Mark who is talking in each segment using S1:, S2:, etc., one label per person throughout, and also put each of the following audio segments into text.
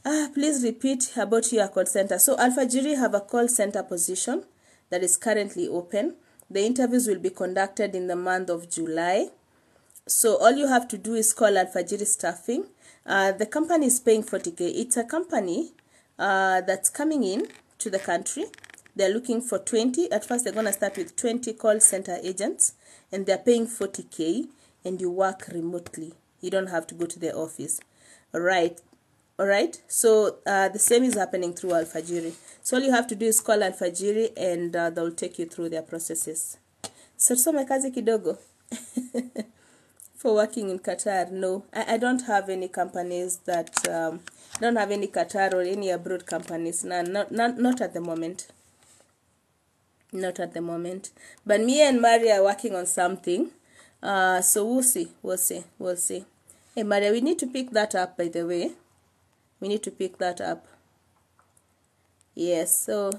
S1: Please repeat about your call center. So Alfajiri have a call center position that is currently open. The interviews will be conducted in the month of July. So all you have to do is call Alfajiri Staffing. The company is paying 40K. It's a company that's coming in to the country. They're looking for 20. At first, they're going to start with 20 call center agents, and they're paying 40K, and you work remotely. You don't have to go to the office. All right. So the same is happening through Alfajiri. So all you have to do is call Alfajiri, and they'll take you through their processes. So tusome kazi kidogo. For working in Qatar, no, I don't have any companies that don't have any Qatar or any abroad companies. Not at the moment. Not at the moment. But me and Maria are working on something. So we'll see. Hey, Maria, we need to pick that up, by the way. We need to pick that up. Yes, so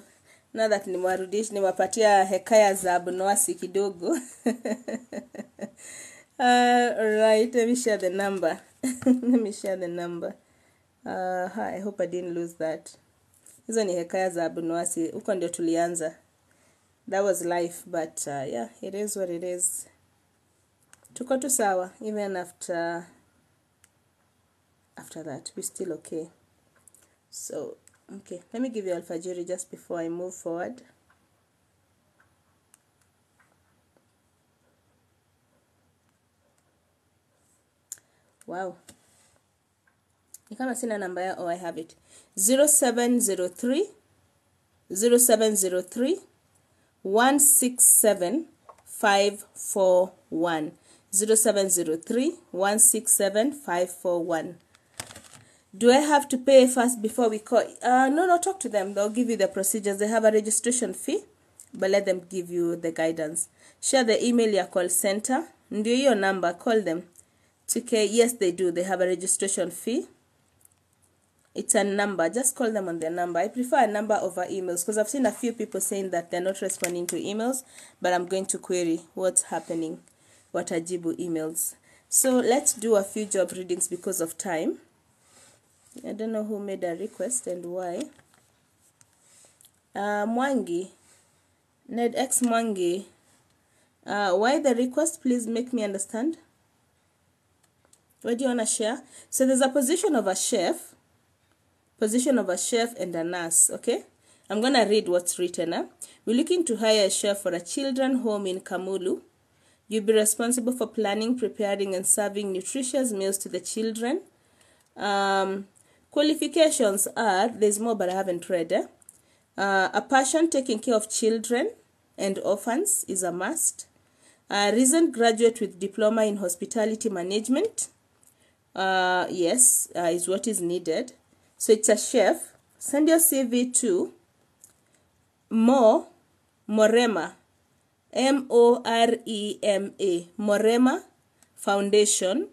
S1: now that niwapatia hekaya za abunwasi kidogo. Right, let me share the number. I hope I didn't lose that. Hizo ni hekaya za abunwasi. Huko ndio tulianza. That was life, but yeah, it is what it is. Tuko tu sawa, even after that, we're still okay. So, okay, let me give you Alfajiri just before I move forward. Wow. Ni kama sina namba ya, oh, I have it. 0703 167 541. 0703 167 541. Do I have to pay first before we call? No, talk to them. They'll give you the procedures. They have a registration fee, but let them give you the guidance. Share the email your call center. Ndio your number. Call them. It's okay. Yes, they do. They have a registration fee. It's a number. Just call them on their number. I prefer a number over emails because I've seen a few people saying that they're not responding to emails, but I'm going to query what's happening. Watajibu emails. So let's do a few job readings because of time. I don't know who made a request and why. Mwangi. Ned X Mwangi. Why the request? Please make me understand. What do you want to share? So there's a position of a chef and a nurse, okay? I'm going to read what's written. We're looking to hire a chef for a children's home in Kamulu. You'll be responsible for planning, preparing, and serving nutritious meals to the children. Qualifications are, there's more but I haven't read. A passion taking care of children and orphans is a must. A recent graduate with diploma in hospitality management, is what is needed. So it's a chef. Send your CV to Morema, M-O-R-E-M-A, Morema Foundation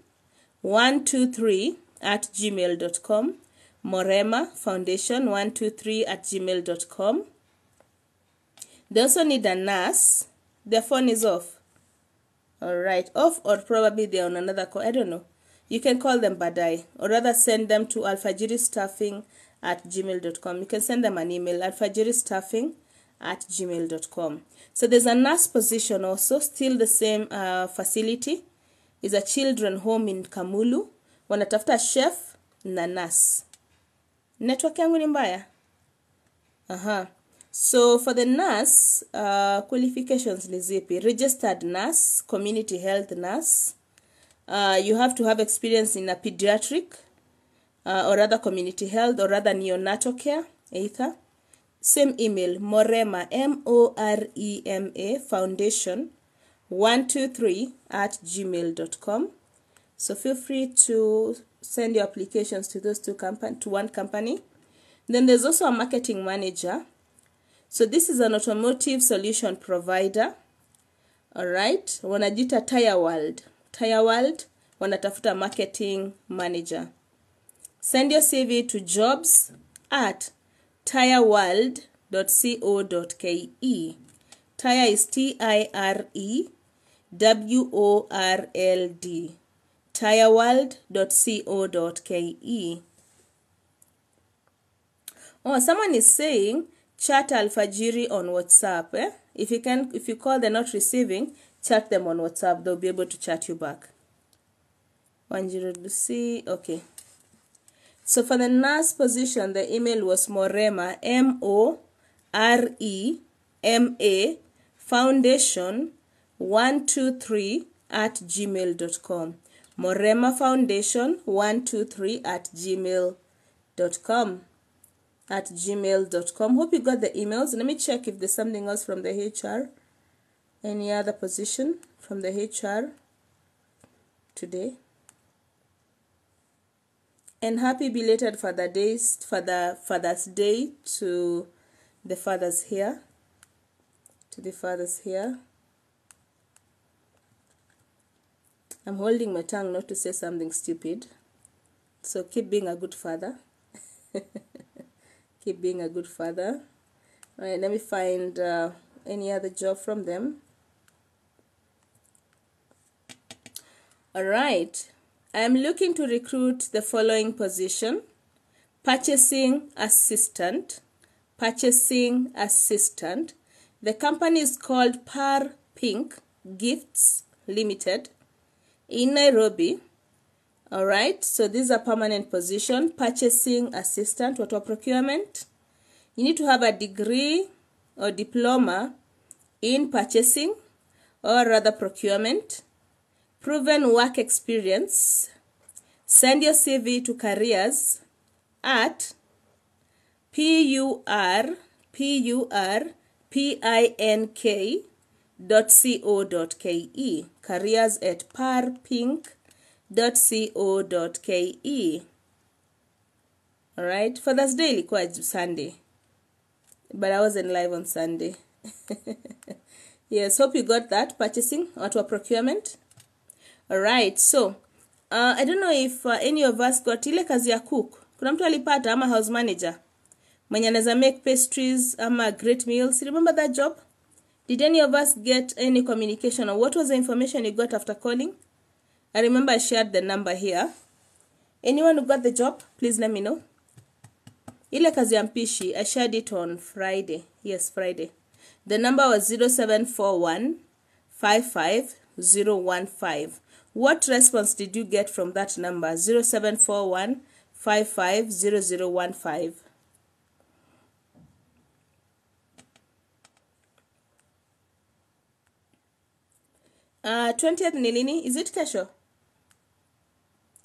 S1: 123@gmail.com. Morema Foundation 123@gmail.com. They also need a nurse. Their phone is off. Alright, off or probably they're on another call. I don't know. You can call them badai, or rather send them to alfajiristaffing@gmail.com. You can send them an email, alfajiristaffing@gmail.com. So there's a nurse position also, still the same facility. Is a children home in Kamulu. Wanatafuta chef na nurse. Network yangu ni mbaya? So for the nurse, qualifications ni zipi? Registered nurse, community health nurse. You have to have experience in a pediatric or other community health or other neonatal care, either. Same email, Morema, M-O-R-E-M-A, Foundation 123@gmail.com. So feel free to send your applications to those to one company. Then there's also a marketing manager. So this is an automotive solution provider. All right. Wanajita Tire World. Wanatafuta marketing manager. Send your CV to jobs@tireworld.co.ke. Tire is TIREWORLD. tireworld.co.ke. Oh, someone is saying chat Alfajiri on WhatsApp. If you call they're not receiving, chat them on WhatsApp. They'll be able to chat you back. 10C. Okay. So for the nurse position, the email was Morema, MOREMA foundation 123 at gmail.com. Morema foundation 123 at gmail.com. Hope you got the emails. Let me check if there's something else from the HR. Any other position from the HR today? And happy belated Father's Day to the fathers here. I'm holding my tongue not to say something stupid. So keep being a good father. Keep being a good father. All right, let me find any other job from them. All right. I am looking to recruit the following position: purchasing assistant. The company is called Par Pink Gifts Limited in Nairobi. All right, so this is a permanent position, purchasing assistant, what procurement. You need to have a degree or diploma in purchasing or rather procurement, proven work experience. Send your CV to careers at purpink.co.ke. Careers at parpink.co.ke. All right, Father's Day ilikuwa Sunday, but I wasn't live on Sunday. Yes, hope you got that. Purchasing or procurement. All right, so I don't know if any of us got ile kazi ya cook. Kuna mtu alipata ama house manager mwenye anaweza make pastries ama great meals. Remember that job? Did any of us get any communication, or what was the information you got after calling? I remember I shared the number here. Anyone who got the job, please let me know. Ile kazi ya mpishi, I shared it on Friday. Yes, Friday. The number was 0741 55015. What response did you get from that number? 0741 550015. 20th ni lini? Is it kesho?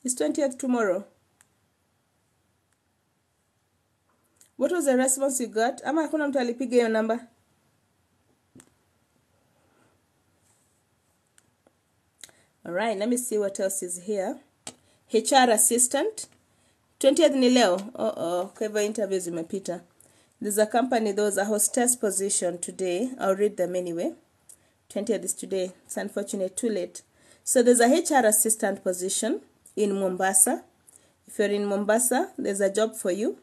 S1: Is 20th tomorrow? What was the response you got? Ama hakuna mtu alipiga hiyo number? Alright, let me see what else is here. HR assistant. 20th ni leo. Kwa hivyo interviews zimepita. There's a company, there was a hostess position today. I'll read them anyway. 20th is today. It's unfortunate, too late. So there's a HR assistant position in Mombasa. If you're in Mombasa, there's a job for you.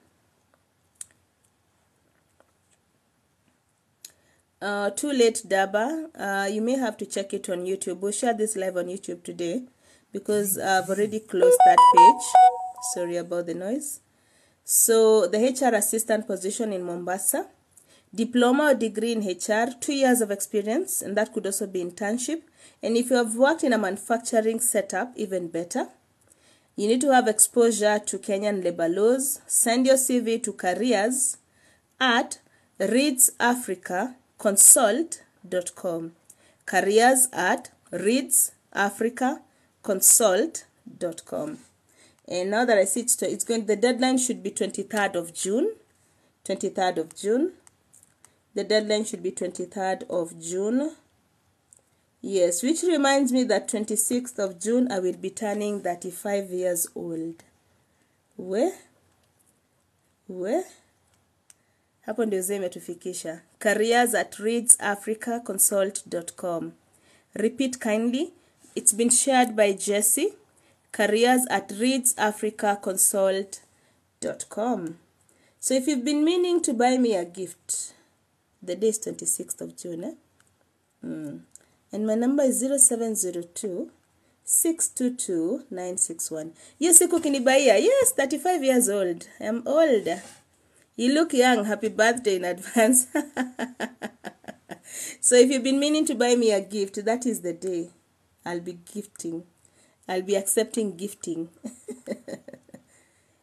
S1: Too late, Daba. You may have to check it on YouTube. We'll share this live on YouTube today because I've already closed that page. Sorry about the noise. So the HR assistant position in Mombasa. Diploma or degree in HR, 2 years of experience, and that could also be internship. And if you have worked in a manufacturing setup, even better. You need to have exposure to Kenyan labor laws. Send your CV to careers at readsafricaconsult.com. Careers at readsafricaconsult.com. And now that I see the deadline should be 23rd of June. 23rd of June. The deadline should be 23rd of June. Yes, which reminds me that 26th of June, I will be turning 35 years old. Where? Hapo ndio zeme tufikisha. Careers at readsafricaconsult.com. Repeat kindly. It's been shared by Jesse. Careers at readsafricaconsult.com. So if you've been meaning to buy me a gift, the day is 26th of June. And my number is 0702 622 961. Yes, ukinibaia. Yes, 35 years old. I'm old. You look young. Happy birthday in advance. So if you've been meaning to buy me a gift, that is the day. I'll be gifting. I'll be accepting gifting.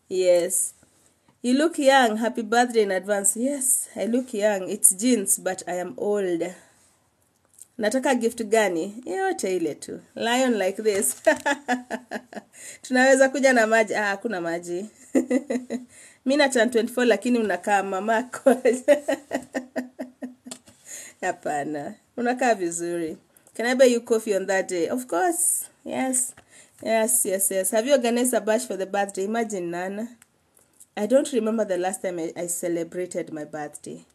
S1: Yes. You look young. Happy birthday in advance. Yes, I look young. It's jeans, but I am old. Nataka gift gani? Yote ile tu. Lion like this. Tunaweza kuja na maji. Hakuna maji. Mimi na turn 24 lakini unakaa mamako. Hapana. Unakaa vizuri. Can I buy you coffee on that day? Of course. Yes. Yes. Have you organized a bash for the birthday? Imagine, Nana. I don't remember the last time I celebrated my birthday.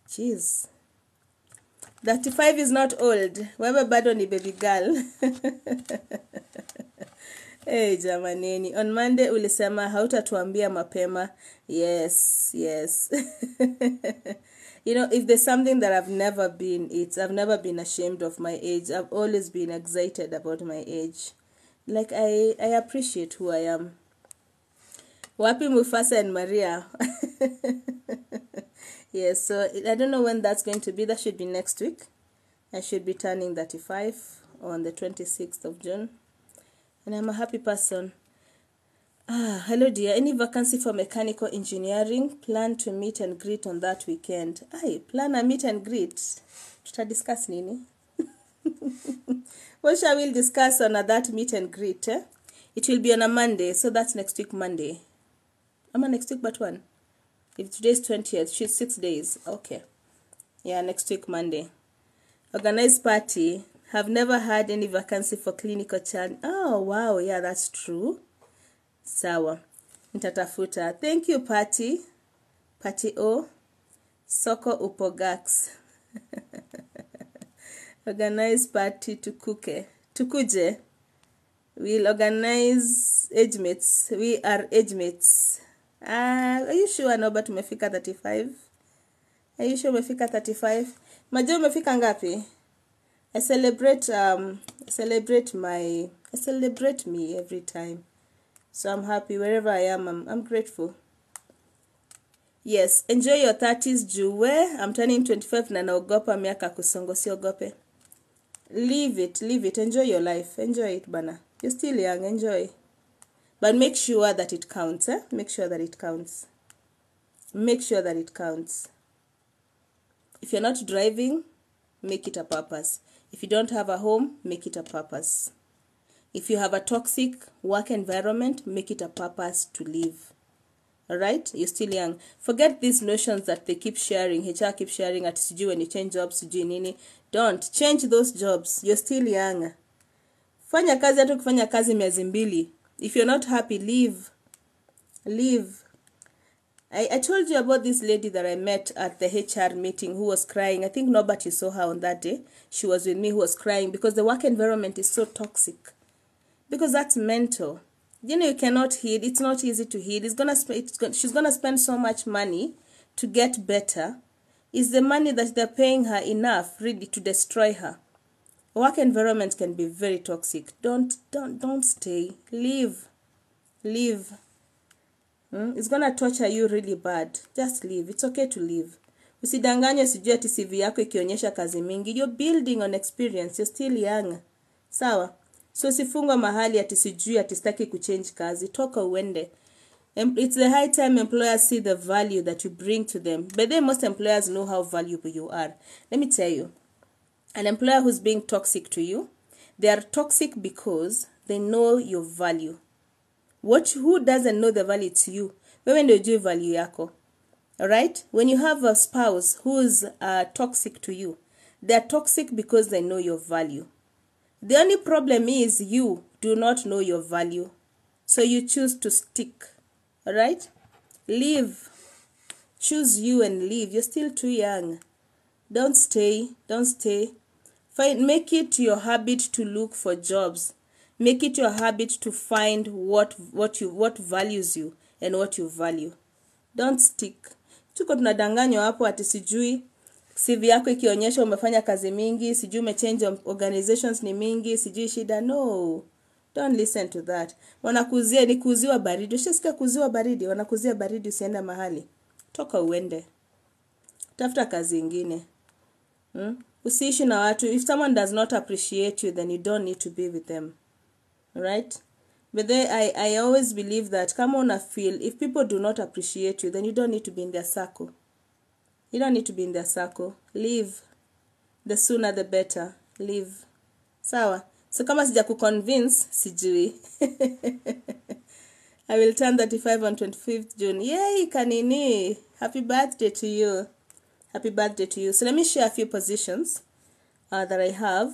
S1: Jeez. 35 is not old. Wewe bado ni baby girl. Hey, jamaneni. On Monday ulisema hautatuambia mapema. Yes. You know, if there's something that I've never been ashamed of my age. I've always been excited about my age. Like, I appreciate who I am. Wapi Mufasa and Maria? Yes, so I don't know when that's going to be. That should be next week. I should be turning 35 on the 26th of June. And I'm a happy person. Hello dear. Any vacancy for mechanical engineering? Plan to meet and greet on that weekend. Plan a meet and greet. Tutadiscuss nini? What shall we discuss on that meet and greet? It will be on a Monday, so that's next week Monday. Next week but one. If today's 20th, she's 6 days. Okay. Yeah, next week Monday. Organized party. Have never had any vacancy for clinical child. Oh, wow. Yeah, that's true. Sawa. Nitatafuta. Thank you, Patty. Patty O. Soko Upogax. Organized party Tukuje. We'll organize age mates. We are age mates. Are you sure Norbert umefika 35? Are you sure umefika 35? Majo umefika ngapi? I celebrate me every time. So I'm happy wherever I am. I'm grateful. Yes, enjoy your 30s Juwe. I'm turning 25 na naogopa miaka kusongo, siogope. Live it. Enjoy your life. Enjoy it, bana. You're still young. Enjoy. But make sure that it counts, Make sure that it counts. If you're not driving, make it a purpose. If you don't have a home, make it a purpose. If you have a toxic work environment, make it a purpose to live. Alright? You're still young. Forget these notions that they keep sharing. HR keep sharing at sijui when you change jobs, sijui nini. Don't. Change those jobs. You're still young. Fanya kazi hata kufanya kazi miezi 2. If you're not happy, leave. I told you about this lady that I met at the HR meeting who was crying. I think nobody saw her on that day. She was with me, who was crying because the work environment is so toxic. Because that's mental. You know, you cannot heal. It's not easy to heal. She's gonna spend so much money to get better. Is the money that they're paying her enough really to destroy her? Work environment can be very toxic. Don't stay. Leave. It's gonna torture you really bad. Just leave. It's okay to leave. Usidanganye sijui ati CV yako ikionyesha kazi mingi. You're building on experience. You're still young. Sawa? So sifungwa mahali ati sijui ati sitaki kuchange kazi. Toka uende. It's the high time employers see the value that you bring to them. But then most employers know how valuable you are. Let me tell you. An employer who's being toxic to you, they are toxic because they know your value. Who doesn't know the value to you? Wewe ndio ujue value yako. Alright? When you have a spouse who's toxic to you, they are toxic because they know your value. The only problem is you do not know your value. So you choose to stick. Alright? Leave. Choose you and leave. You're still too young. Don't stay. Make it your habit to look for jobs. Make it your habit to find what values you and what you value. Don't stick. Tuko tunadanganywa hapo ati sijui CV yako ikionyesha umefanya kazi mingi, sijui umechange organizations ni mingi, sijui shida. No. Don't listen to that. Wanakuzia ni kuziwa baridi. Ushasikia kuziwa baridi? Wanakuzia baridi usienda mahali. toka uende, tafuta kazi ingine. Usiishi na watu. If someone does not appreciate you, then you don't need to be with them, right? But I always believe that kama una feel, if people do not appreciate you, then you don't need to be in their circle. You don't need to be in their circle. Leave. The sooner the better. Leave. Sawa. So kama sija kuconvince, sijui. I will turn 35 on 25th June. Yay, kanini. Happy birthday to you. Happy birthday to you. So let me share a few positions that I have.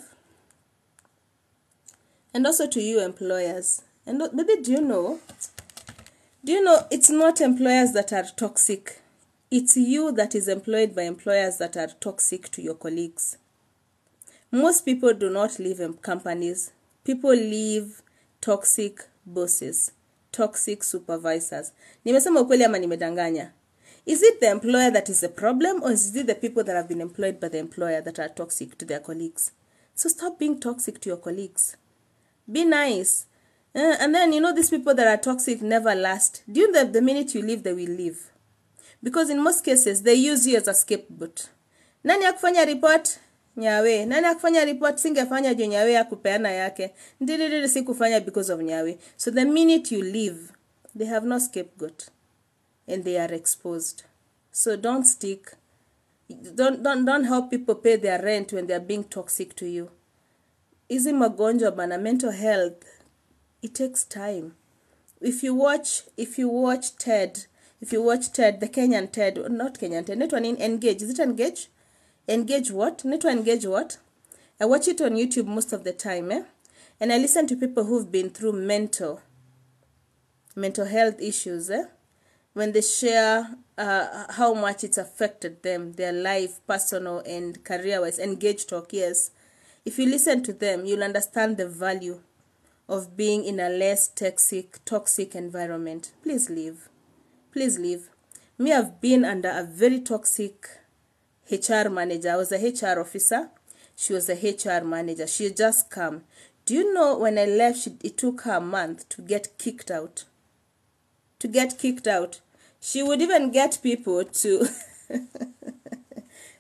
S1: And also to you employers. And maybe do you know it's not employers that are toxic. It's you that is employed by employers that are toxic to your colleagues. Most people do not leave companies. People leave toxic bosses, toxic supervisors. Nimesema ukweli ama nimedanganya? Is it the employer that is the problem, or is it the people that have been employed by the employer that are toxic to their colleagues? So stop being toxic to your colleagues. Be nice. And then, these people that are toxic never last. Do you know that the minute you leave, they will leave? Because in most cases, they use you as a scapegoat. Nani akufanya report? Nyawe. Nani akufanya report? Singefanya juu nyawe ya kupeana yake. Ndidididi sikufanya because of nyawe. So the minute you leave, they have no scapegoat. And they are exposed. So don't stick. Don't help people pay their rent when they are being toxic to you. Izi magonjwa bana, mental health, it takes time. If you watch Ted, the Kenyan Ted, not Kenyan Ted, not one in Engage. Is it Engage? Engage what? Not one Engage what? I watch it on YouTube most of the time, and I listen to people who've been through mental health issues, when they share how much it's affected them, their life, personal and career-wise. Engage Talk, yes. If you listen to them, you'll understand the value of being in a less toxic environment. Please leave. Please leave. Me, I've been under a very toxic HR manager. I was a HR officer. She was a HR manager. She had just come. Do you know when I left, it took her a month to get kicked out. To get kicked out. She would even get people to...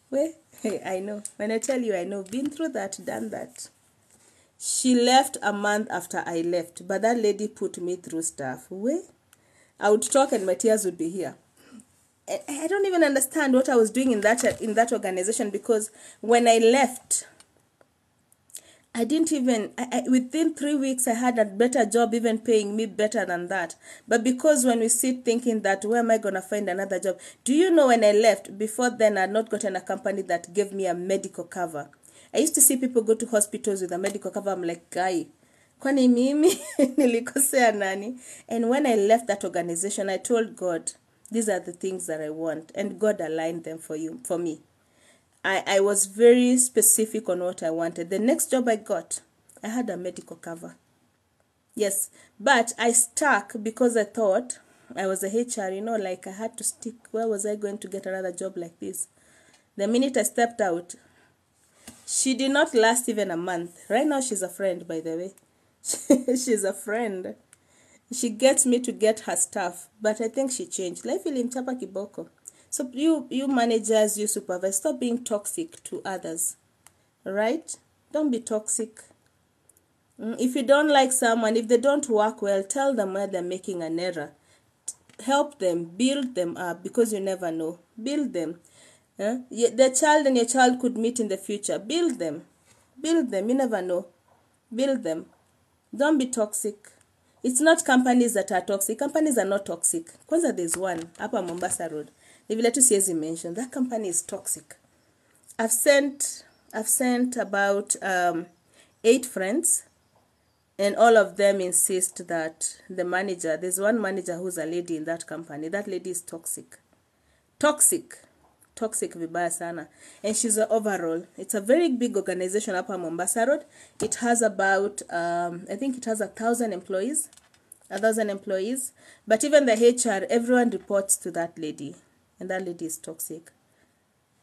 S1: Wait. Hey, I know. When I tell you, I know. Been through that, done that. She left a month after I left. But that lady put me through stuff. Wait. I would talk and my tears would be here. I don't even understand what I was doing in that organization, because when I left, I didn't even... within 3 weeks, I had a better job, even paying me better than that. But because when we sit thinking that, where am I going to find another job? Do you know when I left, before then, I had not gotten a company that gave me a medical cover. I used to see people go to hospitals with a medical cover. I'm like, guy, kwani mimi nilikosea nani? And when I left that organization, I told God, these are the things that I want. And God aligned them for me. I was very specific on what I wanted. The next job I got, I had a medical cover. Yes, but I stuck because I thought I was a HR, like I had to stick. Where was I going to get another job like this? The minute I stepped out, she did not last even a month. Right now, she's a friend, by the way. She's a friend. She gets me to get her stuff, but I think she changed. Life ilimchapa kiboko. So you managers, you supervisors, stop being toxic to others, right? Don't be toxic. If you don't like someone, if they don't work well, tell them where they're making an error. Help them, build them up, because you never know. Build them. The child and your child could meet in the future. Build them. Build them. You never know. Build them. Don't be toxic. It's not companies that are toxic. Companies are not toxic. Kwanza there's one, hapa Mombasa Road. If you let us see mention, that company is toxic. I've sent about 8 friends, and all of them insist that the manager, there's one manager who's a lady in that company. That lady is toxic. Toxic vibaya sana. And she's an overall. It's a very big organization up on Mombasa Road. It has about, I think it has 1,000 employees. 1,000 employees. But even the HR, everyone reports to that lady. And that lady is toxic.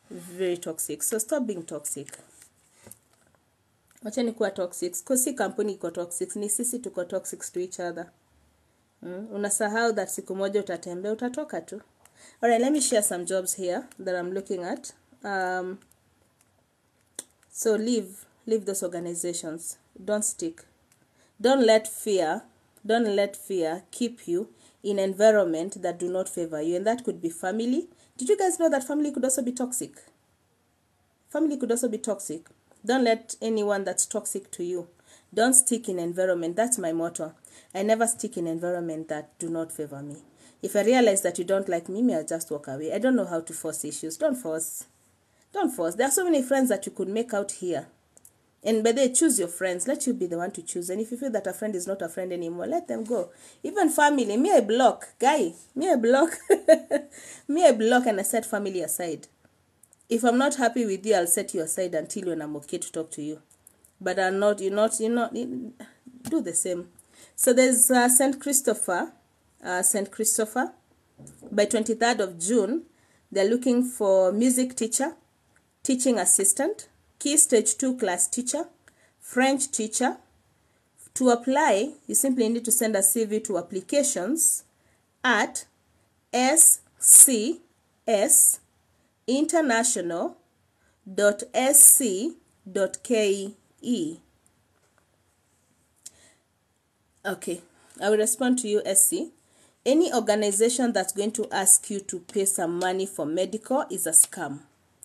S1: Very toxic. So stop being toxic. Wacheni kuwa toxic. Because si kampuni iko toxic. Ni sisi tuko toxic to each other. Unasahau that siku moja utatembea, utatoka tu. All right, let me share some jobs here that I'm looking at. So leave those organizations. Don't stick. Don't let fear keep you in an environment that do not favor you, and that could be family. Did you guys know that family could also be toxic? Family could also be toxic. Don't let anyone that's toxic to you. Don't stick in environment. That's my motto. I never stick in environment that do not favor me. If I realize that you don't like me, I'll just walk away. I don't know how to force issues. Don't force. Don't force. There are so many friends that you could make out here. And by the way, choose your friends. Let you be the one to choose. And if you feel that a friend is not a friend anymore, let them go. Even family. Me, I block. Guy, me, I block. Me, I block and I set family aside. If I'm not happy with you, I'll set you aside until when I'm okay to talk to you. But I'm not, do the same. So there's St. Christopher. By 23rd of June, they're looking for music teacher, teaching assistant, Key Stage 2 class teacher, French teacher. To apply, you simply need to send a CV to applications at sccinternational.sc.ke. Okay, I will respond to you, SC. Any organization that's going to ask you to pay some money for medical is a scam.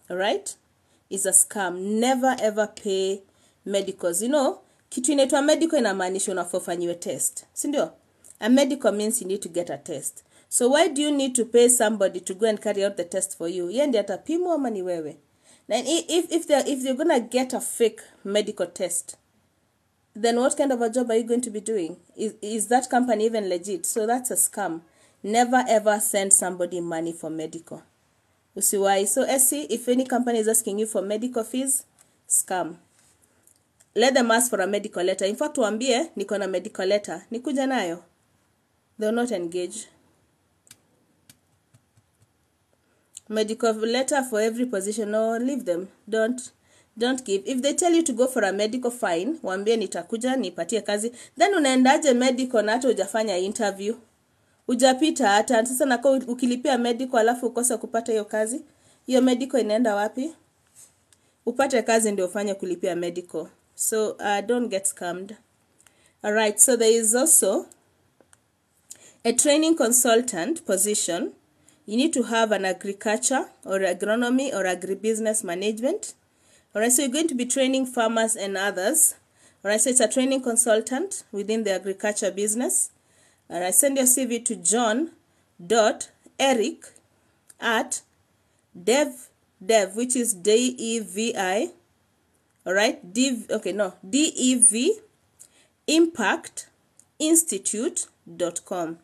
S1: All right? Is a scam. Never ever pay medicals. You know, kitu inaitwa medical inamaanisha unafanyiwe test. Si ndio? A medical means you need to get a test. So why do you need to pay somebody to go and carry out the test for you? Yeye ndiye atapimwa ama ni wewe? Then if they're going to get a fake medical test, then what kind of a job are you going to be doing? Is that company even legit? So that's a scam. Never ever send somebody money for medical. You see why? So SC, if any company is asking you for medical fees, scam. Let them ask for a medical letter. In fact, waambie niko na medical letter. Nikuja nayo. They will not engage. Medical letter for every position. No, leave them. Don't give. If they tell you to go for a medical, fine. Waambie nitakuja nipatie kazi. Then unaendaje medical na hata hujafanya interview? Hujapita hata. Sasa nako ukilipia medical alafu ukosa kupata hiyo kazi. Hiyo medical inaenda wapi? Upate kazi ndio ufanye kulipia medical. So don't get scammed. Alright, so there is also a training consultant position. You need to have an agriculture or agronomy or agribusiness management. Alright, so you're going to be training farmers and others. Alright, so it's a training consultant within the agriculture business. Alright, send your CV to john.eric@dev, which is DEVI. Alright, DEV impactinstitute.com.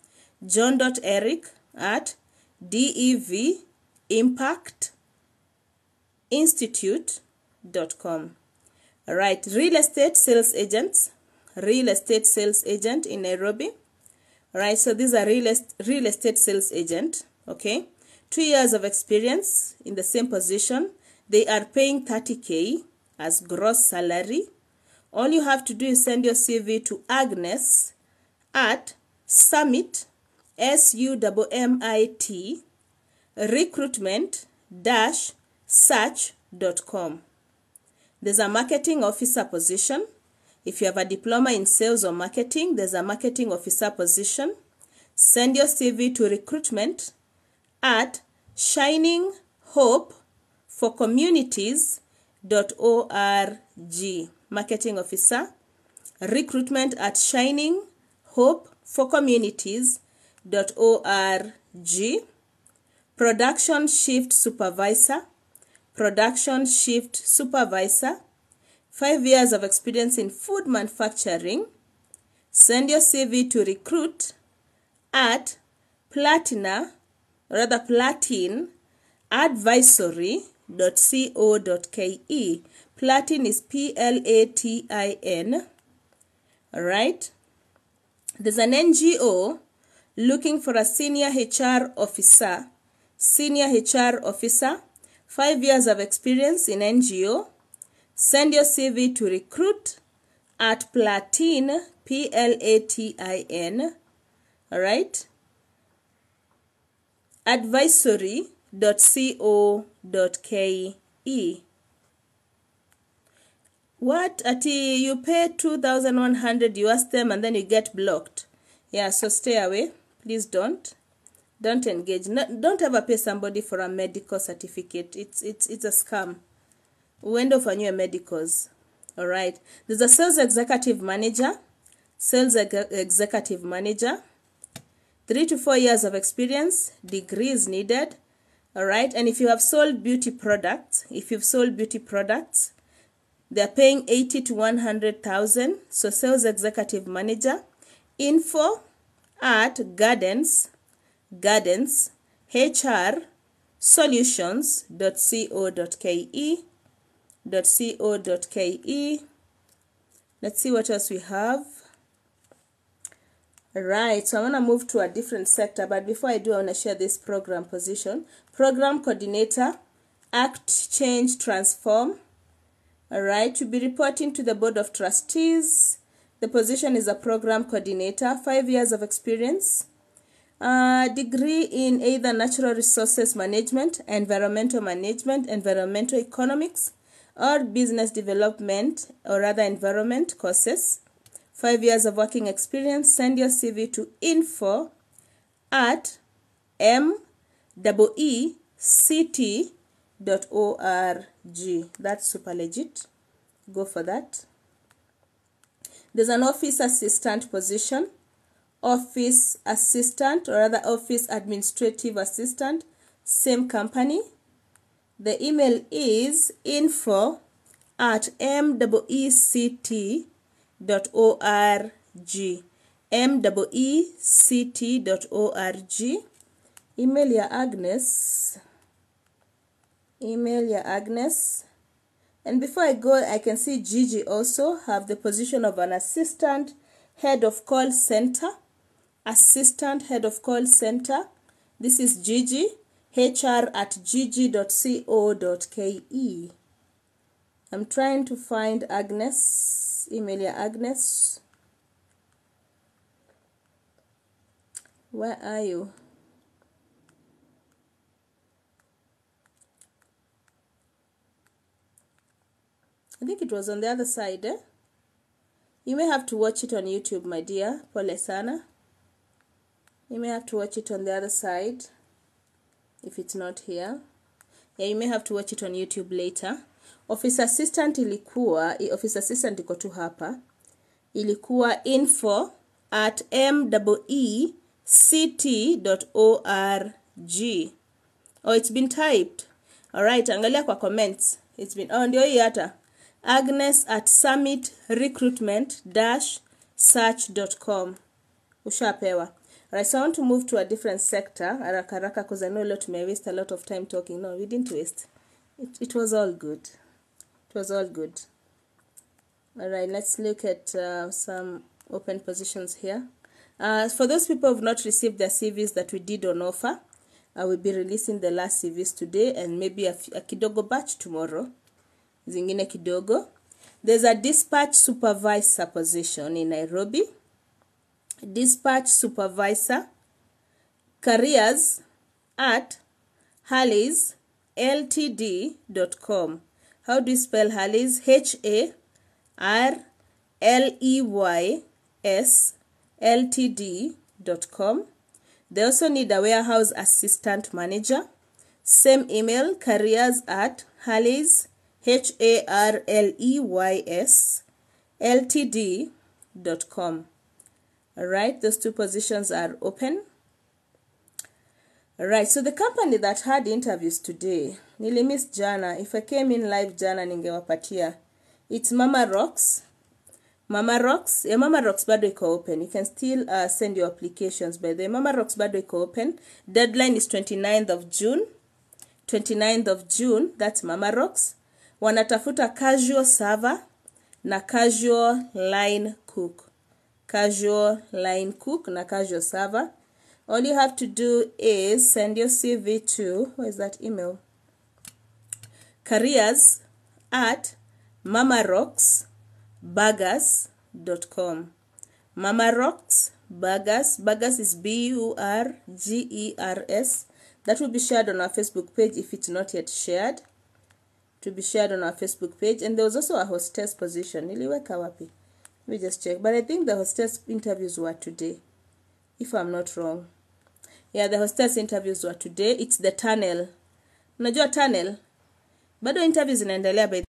S1: john.eric@devimpactinstitute.com. Alright, real estate sales agent in Nairobi. Alright, so these are real estate sales agent. Okay, 2 years of experience in the same position. They are paying 30K as gross salary. All you have to do is send your CV to Agnes at summit, SUMMIT, recruitment-search.com. There's a marketing officer position. If you have a diploma in sales or marketing, there's a marketing officer position. Send your CV to recruitment@shininghopeforcommunities.org. Marketing officer, recruitment@shininghopeforcommunities.org. Production shift supervisor, 5 years of experience in food manufacturing. Send your CV to platinadvisory.co.ke. Platin is PLATIN. Alright. There's an NGO looking for a senior HR officer. 5 years of experience in NGO. Send your CV to recruit@platin, PLATIN. Alright. advisory.co.ke. What? You pay 2,100, you ask them, and then you get blocked. Yeah, so stay away. Please don't engage. Don't ever pay somebody for a medical certificate. It's a scam. Uende ufanywe medicals. All right. There's a sales executive manager. 3 to 4 years of experience. Degree is needed. All right. And if you have sold beauty products, they're paying 80 to 100,000. So sales executive manager. Info at gardens HR solutions.co.ke. Let's see what else we have. Right, so I want to move to a different sector, but before I do, I want to share this program position. Program coordinator, act, change, transform. All right, to be reporting to the board of trustees. The position is a program coordinator, 5 years of experience. Degree in either natural resources management, environmental economics, or business development, or rather environment courses. 5 years of working experience. Send your CV to info@meect.org. That's super legit. Go for that. There's an office assistant position. Office assistant, or rather office administrative assistant. Same company. The email is info@meect.org. meect.org. Email ya Agnes. And before I go, I can see Gigi also have the position of an assistant head of call center. This is Gigi, hr@gigi.co.ke. I'm trying to find Agnes. Email ya Agnes. Where are you? I think it was on the other side. You may have to watch it on YouTube, my dear. Pole sana. You may have to watch it on the other side if it's not here. Yeah, you may have to watch it on YouTube later. Office assistant iko tu hapa. Ilikuwa info@meect.org. Oh, it's been typed. All right, angalia kwa comments. It's been, ndio hii hata. Agnes@summitrecruitment-search.com. Ushapewa. Alright, so I want to move to a different sector. Haraka because I know we may waste a lot of time talking. No, we didn't waste. It was all good. Alright, let's look at some open positions here. For those people who have not received their CVs that we did on offer, I will be releasing the last CVs today and maybe a kidogo batch tomorrow. Zingine kidogo. There's a dispatch supervisor position in Nairobi. Dispatch supervisor. careers@harleys.ltd.com. How do you spell Harleys? HARLEYS.LTD.com. They also need a warehouse assistant manager. Same email, careers@harleys, HARLEYS.LTD.com. Alright, those two positions are open. Alright, so the company that had interviews today, nilimiss jana. If I came in live jana, ningewapatia. It's Mama Rocks. Mama Rocks bado iko open. You can still send your applications. By the way, Mama Rocks bado iko open. Deadline is 29th of June. 29th of June, that's Mama Rocks. Wanatafuta casual server na casual line cook. Casual line cook na casual server. All you have to do is send your CV to, where is that email? careers@mamarocksburgers.com. Mama Rocks Burgers. Burgers is BURGERS. That will be shared on our Facebook page if it's not yet shared. To be shared on our Facebook page. And there was also a hostess position. Niliweka wapi? Let me just check. But I think the hostess interviews were today, if I'm not wrong. Yeah, the hostess interviews were today. It's the tunnel. Unajua tunnel? Bado interviews inaendelea by